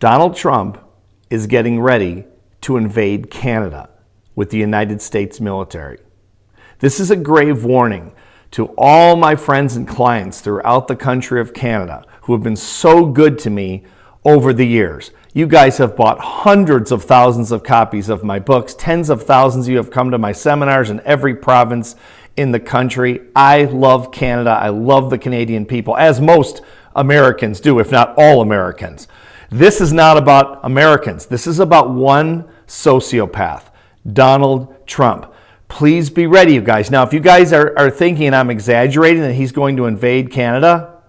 Donald Trump is getting ready to invade Canada with the United States military. This is a grave warning to all my friends and clients throughout the country of Canada who have been so good to me over the years. You guys have bought hundreds of thousands of copies of my books. Tens of thousands of you have come to my seminars in every province in the country. I love Canada. I love the Canadian people, as most Americans do, if not all Americans. This is not about Americans. This is about one sociopath, Donald Trump. Please be ready, you guys. Now, if you guys are thinking I'm exaggerating that he's going to invade Canada,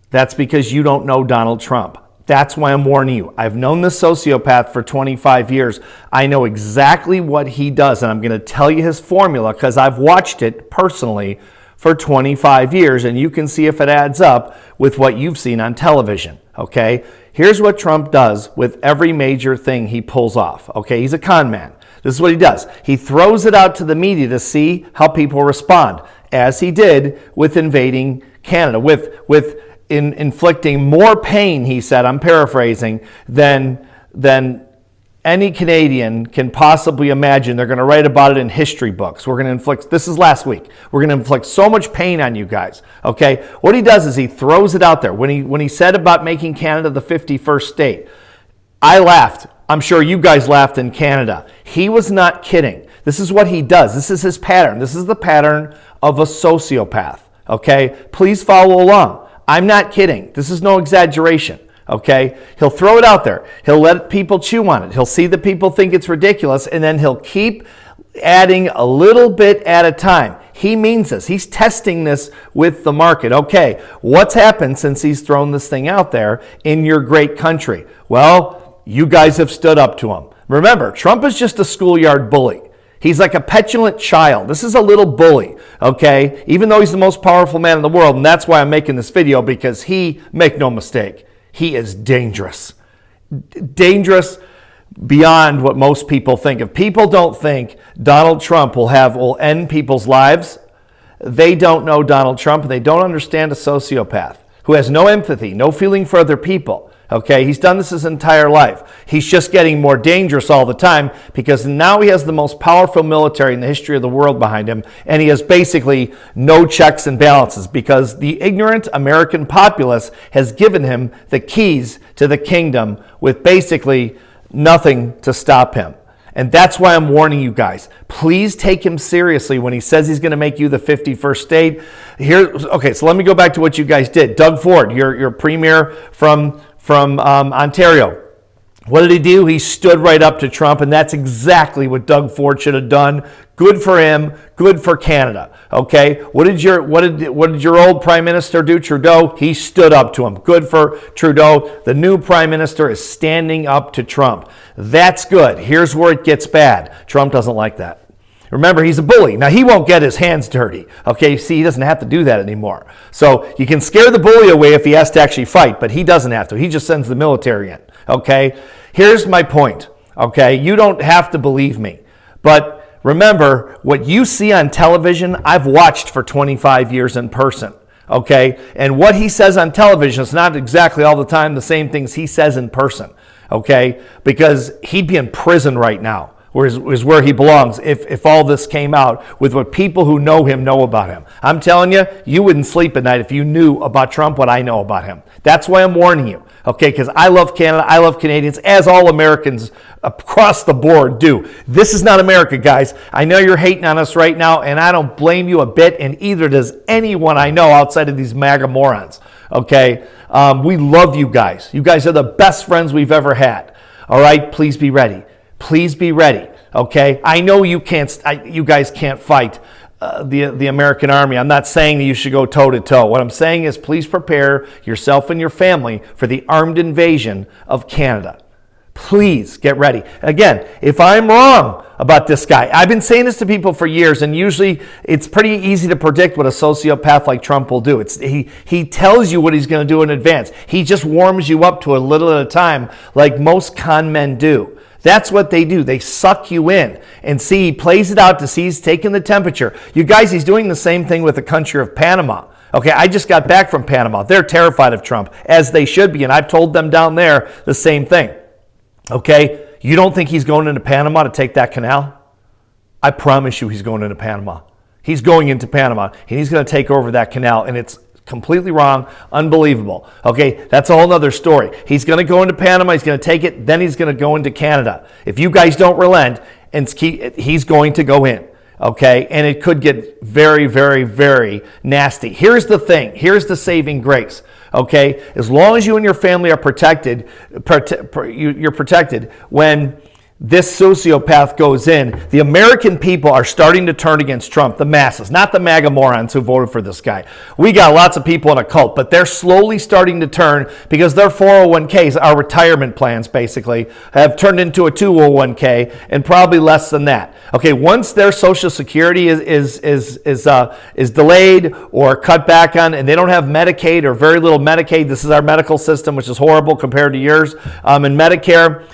that's because you don't know Donald Trump. That's why I'm warning you. I've known this sociopath for 25 years. I know exactly what he does, and I'm going to tell you his formula because I've watched it personally for 25 years, and you can see if it adds up with what you've seen on television, okay? Here's what Trump does with every major thing he pulls off, okay? He's a con man. This is what he does. He throws it out to the media to see how people respond, as he did with invading Canada, with inflicting more pain, he said, I'm paraphrasing, than any Canadian can possibly imagine. They're going to write about it in history books. We're going to inflict, this is last week, we're going to inflict so much pain on you guys, okay? What he does is he throws it out there. When he said about making Canada the 51st state, I laughed. I'm sure you guys laughed in Canada. He was not kidding. This is what he does. This is his pattern. This is the pattern of a sociopath, okay? Please follow along. I'm not kidding. This is no exaggeration, okay? He'll throw it out there. He'll let people chew on it. He'll see that people think it's ridiculous, and then he'll keep adding a little bit at a time. He means this. He's testing this with the market. Okay, what's happened since he's thrown this thing out there in your great country? Well, you guys have stood up to him. Remember, Trump is just a schoolyard bully. He's like a petulant child. This is a little bully, okay? Even though he's the most powerful man in the world, and that's why I'm making this video, because he, make no mistake, he is dangerous. Dangerous beyond what most people think. If people don't think Donald Trump will end people's lives, they don't know Donald Trump, and they don't understand a sociopath who has no empathy, no feeling for other people. Okay, he's done this his entire life. He's just getting more dangerous all the time because now he has the most powerful military in the history of the world behind him, and he has basically no checks and balances because the ignorant American populace has given him the keys to the kingdom with basically nothing to stop him. And that's why I'm warning you guys. Please take him seriously when he says he's going to make you the 51st state. Okay, so let me go back to what you guys did. Doug Ford, your premier from Ontario. What did he do? He stood right up to Trump, and that's exactly what Doug Ford should have done. Good for him. Good for Canada. Okay. What did your old Prime Minister do, Trudeau? He stood up to him. Good for Trudeau. The new Prime Minister is standing up to Trump. That's good. Here's where it gets bad. Trump doesn't like that. Remember, he's a bully. Now, he won't get his hands dirty. Okay, see, he doesn't have to do that anymore. So you can scare the bully away if he has to actually fight, but he doesn't have to. He just sends the military in. Okay, here's my point. Okay, you don't have to believe me. But remember, what you see on television, I've watched for 25 years in person. Okay, and what he says on television is not exactly all the time the same things he says in person. Okay, because he'd be in prison right now. Is where he belongs if all this came out with what people who know him know about him. I'm telling you, you wouldn't sleep at night if you knew about Trump what I know about him. That's why I'm warning you, okay? Because I love Canada, I love Canadians, as all Americans across the board do. This is not America, guys. I know you're hating on us right now, and I don't blame you a bit, and either does anyone I know outside of these MAGA morons, okay? We love you guys. You guys are the best friends we've ever had, all right? Please be ready. Please be ready, okay? I know you guys can't fight the American army. I'm not saying that you should go toe-to-toe. What I'm saying is please prepare yourself and your family for the armed invasion of Canada. Please get ready. Again, if I'm wrong about this guy, I've been saying this to people for years, and usually it's pretty easy to predict what a sociopath like Trump will do. He tells you what he's going to do in advance. He just warms you up to a little at a time like most con men do. That's what they do. They suck you in and see, he plays it out to see he's taking the temperature. You guys, he's doing the same thing with the country of Panama. Okay, I just got back from Panama. They're terrified of Trump, as they should be, and I've told them down there the same thing. Okay, you don't think he's going into Panama to take that canal? I promise you he's going into Panama. He's going into Panama, and he's going to take over that canal, and it's completely wrong, unbelievable. Okay, that's a whole other story. He's going to go into Panama, he's going to take it, then he's going to go into Canada. If you guys don't relent, and he's going to go in. Okay, and it could get very, very, very nasty. Here's the thing. Here's the saving grace. Okay, as long as you and your family are protected, you're protected. When this sociopath goes in, the American people are starting to turn against Trump, the masses, not the MAGA morons who voted for this guy. We got lots of people in a cult, but they're slowly starting to turn because their 401ks, our retirement plans basically, have turned into a 201k and probably less than that. Okay, once their Social Security is delayed or cut back on, and they don't have Medicaid or very little Medicaid, this is our medical system, which is horrible compared to yours, and Medicare,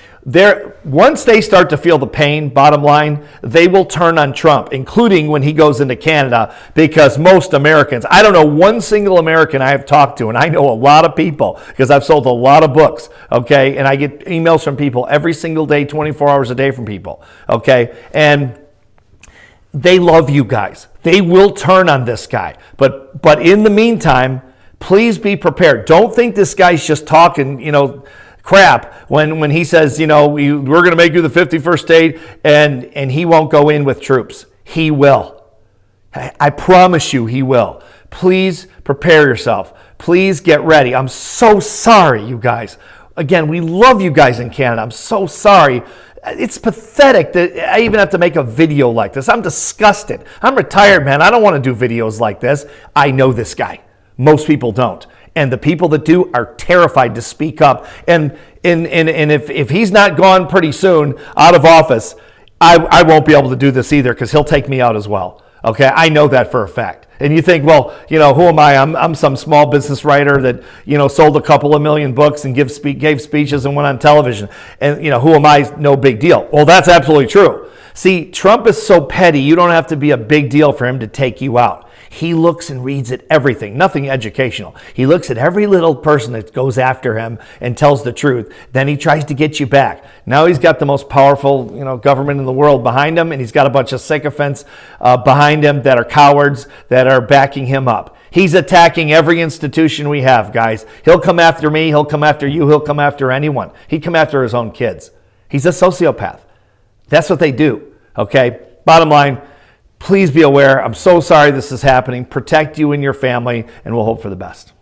once they start to feel the pain, bottom line, they will turn on Trump, including when he goes into Canada, because most Americans, I don't know one single American I have talked to, and I know a lot of people because I've sold a lot of books, okay, and I get emails from people every single day, 24 hours a day from people, okay, and they love you guys. They will turn on this guy, but in the meantime, please be prepared. Don't think this guy's just talking, crap when he says, we're going to make you the 51st state and he won't go in with troops. He will. I promise you he will. Please prepare yourself. Please get ready. I'm so sorry, you guys. Again, we love you guys in Canada. I'm so sorry. It's pathetic that I even have to make a video like this. I'm disgusted. I'm retired, man. I don't want to do videos like this. I know this guy. Most people don't. And the people that do are terrified to speak up. And if he's not gone pretty soon out of office, I won't be able to do this either because he'll take me out as well. Okay, I know that for a fact. And you think, well, who am I? I'm some small business writer that, sold a couple of million books and gave speeches and went on television. And, who am I? No big deal. Well, that's absolutely true. See, Trump is so petty, you don't have to be a big deal for him to take you out. He looks and reads at everything, nothing educational. He looks at every little person that goes after him and tells the truth. Then he tries to get you back. Now he's got the most powerful, government in the world behind him, and he's got a bunch of sycophants behind him that are cowards that are backing him up. He's attacking every institution we have, guys. He'll come after me. He'll come after you. He'll come after anyone. He'd come after his own kids. He's a sociopath. That's what they do, okay? Bottom line, please be aware. I'm so sorry this is happening. Protect you and your family, and we'll hope for the best.